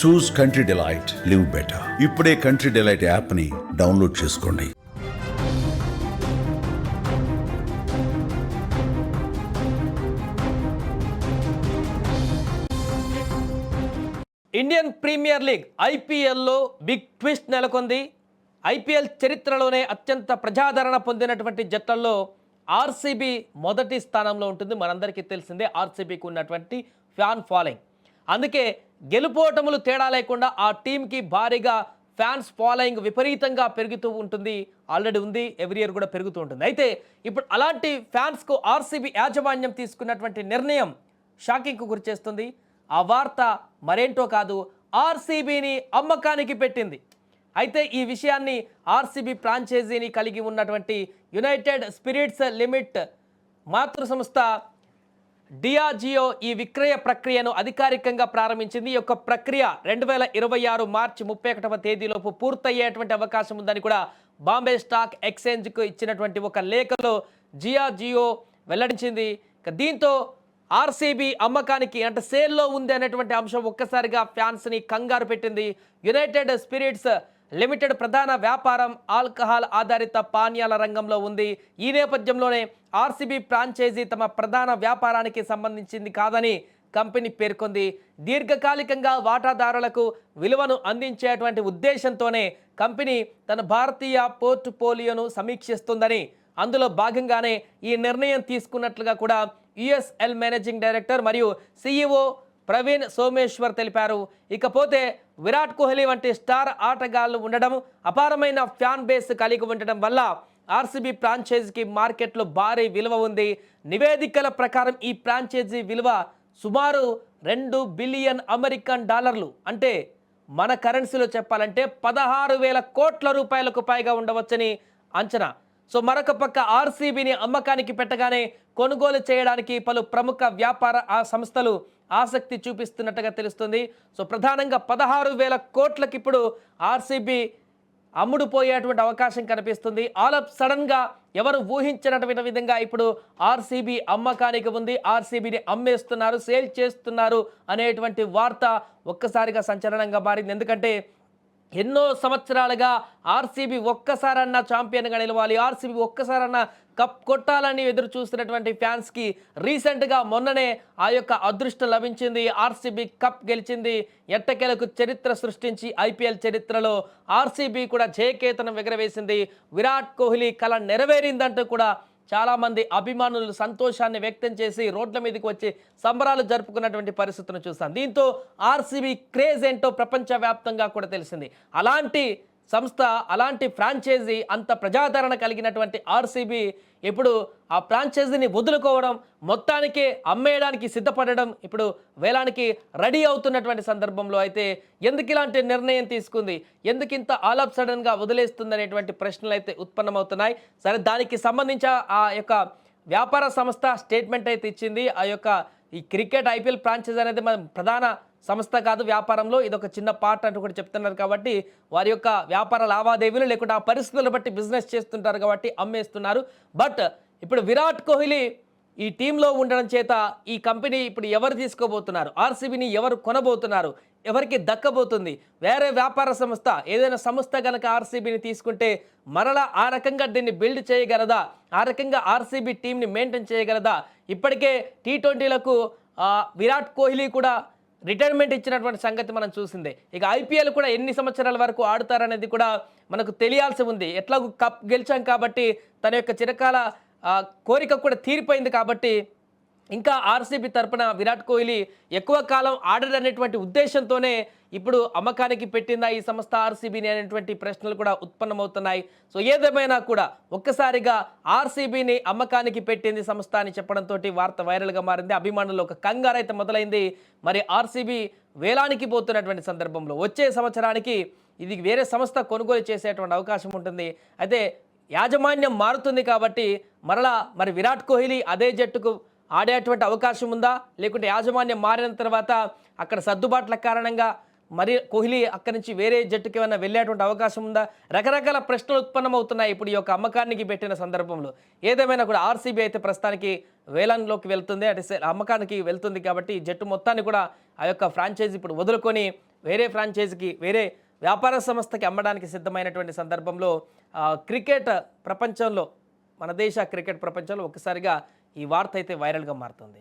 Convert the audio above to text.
చూస్ country delight, live better. ఇప్పుడే country delight app ని download చేసుకోండి. ఇండియన్ ప్రీమియర్ లీగ్ ఐపీఎల్లో బిగ్ ట్విస్ట్ నెలకొంది. ఐపీఎల్ చరిత్రలోనే అత్యంత ప్రజాదరణ పొందినటువంటి జట్లలో ఆర్సీబీ మొదటి స్థానంలో ఉంటుంది. మనందరికీ తెలిసిందే ఆర్సీబీకి ఉన్నటువంటి ఫ్యాన్ ఫాలోయింగ్. అందుకే గెలుపోటములు తేడా లేకుండా ఆ టీంకి భారీగా ఫ్యాన్స్ ఫాలోయింగ్ విపరీతంగా పెరుగుతూ ఉంటుంది. ఆల్రెడీ ఉంది, ఎవ్రీ ఇయర్ కూడా పెరుగుతూ ఉంటుంది. అయితే ఇప్పుడు అలాంటి ఫ్యాన్స్కు ఆర్సీబీ యాజమాన్యం తీసుకున్నటువంటి నిర్ణయం షాకింగ్కు గురిచేస్తుంది. ఆ వార్త మరేంటో కాదు, ఆర్సీబీని అమ్మకానికి పెట్టింది. అయితే ఈ విషయాన్ని ఆర్సీబీ ఫ్రాంచైజీని కలిగి ఉన్నటువంటి యునైటెడ్ స్పిరిట్స్ లిమిట్ మాతృ సంస్థ డియాజియో ఈ విక్రయ ప్రక్రియను అధికారికంగా ప్రారంభించింది. ఈ యొక్క ప్రక్రియ 2026 మార్చి 31వ తేదీలోపు పూర్తయ్యేటువంటి అవకాశం ఉందని కూడా బాంబే స్టాక్ ఎక్స్చేంజ్కు ఇచ్చినటువంటి ఒక లేఖలో డియాజియో వెల్లడించింది. దీంతో ఆర్సీబీ అమ్మకానికి అంటే సేల్లో ఉంది అనేటువంటి అంశం ఒక్కసారిగా ఫ్యాన్స్ని కంగారు పెట్టింది. యునైటెడ్ స్పిరిట్స్ లిమిటెడ్ ప్రధాన వ్యాపారం ఆల్కహాల్ ఆధారిత పానీయాల రంగంలో ఉంది. ఈ నేపథ్యంలోనే ఆర్సీబీ ఫ్రాంచైజీ తమ ప్రధాన వ్యాపారానికి సంబంధించింది కాదని కంపెనీ పేర్కొంది. దీర్ఘకాలికంగా వాటాదారులకు విలువను అందించేటువంటి ఉద్దేశంతోనే కంపెనీ తన భారతీయ పోర్ట్ఫోలియోను సమీక్షిస్తుందని, అందులో భాగంగానే ఈ నిర్ణయం తీసుకున్నట్లుగా కూడా యుఎస్ఎల్ మేనేజింగ్ డైరెక్టర్ మరియు సిఇఓ ప్రవీణ్ సోమేశ్వర్ తెలిపారు. ఇకపోతే విరాట్ కోహ్లీ వంటి స్టార్ ఆటగాళ్లు ఉండడం, అపారమైన ఫ్యాన్ బేస్ కలిగి ఉండడం వల్ల ఆర్సీబీ ఫ్రాంచైజీకి మార్కెట్లో భారీ విలువ ఉంది. నివేదికల ప్రకారం ఈ ఫ్రాంచైజీ విలువ సుమారు $2 బిలియన్ అమెరికన్ డాలర్లు, అంటే మన కరెన్సీలో చెప్పాలంటే 16,000 కోట్ల రూపాయలకు పైగా ఉండవచ్చని అంచనా. సో మరొక పక్క ఆర్సీబీని అమ్మకానికి పెట్టగానే కొనుగోలు చేయడానికి పలు ప్రముఖ వ్యాపార సంస్థలు ఆసక్తి చూపిస్తున్నట్టుగా తెలుస్తుంది. సో ప్రధానంగా 16,000 కోట్లకి ఇప్పుడు ఆర్సీబీ అమ్ముడుపోయేటువంటి అవకాశం కనిపిస్తుంది. ఆల్ ఆఫ్ సడన్గా ఎవరు ఊహించినటువంటి విధంగా ఇప్పుడు ఆర్సీబీ అమ్మకానికి ఉంది, ఆర్సీబీని అమ్మేస్తున్నారు, సేల్ చేస్తున్నారు అనేటువంటి వార్త ఒక్కసారిగా సంచలనంగా మారింది. ఎందుకంటే ఎన్నో సంవత్సరాలుగా ఆర్సీబీ ఒక్కసారన్నా ఛాంపియన్గా నిలవాలి, ఆర్సీబీ ఒక్కసారన్నా కప్ కొట్టాలని ఎదురు చూస్తున్నటువంటి ఫ్యాన్స్కి రీసెంట్గా మొన్ననే ఆ యొక్క అదృష్టం లభించింది. ఆర్సీబీ కప్ గెలిచింది. ఎట్టకేలకు చరిత్ర సృష్టించి ఐపీఎల్ చరిత్రలో ఆర్సీబీ కూడా జయకేతనం ఎగరవేసింది. విరాట్ కోహ్లీ కల నెరవేరిందంటూ కూడా చాలామంది అభిమానులు సంతోషాన్ని వ్యక్తం చేసి రోడ్ల మీదకి వచ్చి సంబరాలు జరుపుకున్నటువంటి పరిస్థితిని చూస్తాం. దీంతో ఆర్సీబీ క్రేజ్ ఏంటో ప్రపంచవ్యాప్తంగా కూడా తెలిసింది. అలాంటి సంస్థ, అలాంటి ఫ్రాంచైజీ, అంత ప్రజాదరణ కలిగినటువంటి ఆర్సీబీ ఇప్పుడు ఆ ఫ్రాంచైజీని వదులుకోవడం, మొత్తానికి అమ్మేయడానికి సిద్ధపడడం, ఇప్పుడు వేలానికి రెడీ అవుతున్నటువంటి సందర్భంలో అయితే ఎందుకు ఇలాంటి నిర్ణయం తీసుకుంది, ఎందుకు ఇంత ఆల్ ఆఫ్ సడన్గా వదిలేస్తుంది అనేటువంటి ప్రశ్నలు అయితే ఉత్పన్నమవుతున్నాయి. సరే, దానికి సంబంధించి ఆ యొక్క వ్యాపార సంస్థ స్టేట్మెంట్ అయితే ఇచ్చింది. ఆ యొక్క ఈ క్రికెట్ ఐపీఎల్ ఫ్రాంచైజీ అనేది మన ప్రధాన సంస్థ కాదు వ్యాపారంలో, ఇదొక చిన్న పార్ట్ అంటూ కూడా చెప్తున్నారు. కాబట్టి వారి యొక్క వ్యాపార లావాదేవీలు లేకుంటే ఆ పరిస్థితులను బట్టి బిజినెస్ చేస్తుంటారు కాబట్టి అమ్మేస్తున్నారు. బట్ ఇప్పుడు విరాట్ కోహ్లీ ఈ టీంలో ఉండడం చేత ఈ కంపెనీ ఇప్పుడు ఎవరు తీసుకోబోతున్నారు, ఆర్సీబీని ఎవరు కొనబోతున్నారు, ఎవరికి దక్కబోతుంది, వేరే వ్యాపార సంస్థ ఏదైనా సంస్థ కనుక ఆర్సీబీని తీసుకుంటే మరలా ఆ రకంగా దీన్ని బిల్డ్ చేయగలదా, ఆ రకంగా ఆర్సీబీ టీంని మెయింటైన్ చేయగలదా. ఇప్పటికే టీ20లకు విరాట్ కోహ్లీ కూడా రిటైర్మెంట్ ఇచ్చినటువంటి సంగతి మనం చూసిందే. ఇక ఐపీఎల్ కూడా ఎన్ని సంవత్సరాల వరకు ఆడుతారనేది కూడా మనకు తెలియాల్సి ఉంది. ఎట్లాగూ కప్ గెలిచాం కాబట్టి తన యొక్క చిరకాల కోరిక కూడా తీరిపోయింది. కాబట్టి ఇంకా ఆర్సీబీ తరపున విరాట్ కోహ్లీ ఎక్కువ కాలం ఆడడనేటువంటి ఉద్దేశంతోనే ఇప్పుడు అమ్మకానికి పెట్టిందా ఈ సంస్థ ఆర్సీబీని అనేటువంటి ప్రశ్నలు కూడా ఉత్పన్నమవుతున్నాయి. సో ఏదేమైనా కూడా ఒక్కసారిగా ఆర్సీబీని అమ్మకానికి పెట్టింది సంస్థ అని చెప్పడంతో వార్త వైరల్గా మారింది. అభిమానుల్లో ఒక కంగారు అయితే మొదలైంది. మరి ఆర్సీబీ వేలానికి పోతున్నటువంటి సందర్భంలో వచ్చే సంవత్సరానికి ఇది వేరే సంస్థ కొనుగోలు చేసేటువంటి అవకాశం ఉంటుంది. అయితే యాజమాన్యం మారుతుంది కాబట్టి మరలా మరి విరాట్ కోహ్లీ అదే జట్టుకు ఆడేటువంటి అవకాశం ఉందా, లేకుంటే యాజమాన్యం మారిన తర్వాత అక్కడ సర్దుబాట్ల కారణంగా మరి కోహ్లీ అక్కడి నుంచి వేరే జట్టుకి ఏమైనా వెళ్ళేటువంటి అవకాశం ఉందా, రకరకాల ప్రశ్నలు ఉత్పన్నమవుతున్నాయి ఇప్పుడు ఈ యొక్క అమ్మకానికి పెట్టిన సందర్భంలో. ఏదేమైనా కూడా ఆర్సీబీ అయితే ప్రస్తుతానికి వేలంలోకి వెళ్తుంది, అంటే అమ్మకానికి వెళ్తుంది. కాబట్టి ఈ జట్టు మొత్తాన్ని కూడా ఆ యొక్క ఫ్రాంచైజీ ఇప్పుడు వదులుకొని వేరే ఫ్రాంచైజీకి వేరే వ్యాపార సంస్థకి అమ్మడానికి సిద్ధమైనటువంటి సందర్భంలో క్రికెట్ ప్రపంచంలో మన దేశ క్రికెట్ ప్రపంచంలో ఒక్కసారిగా ఈ వార్త అయితే వైరల్గా మారుతుంది.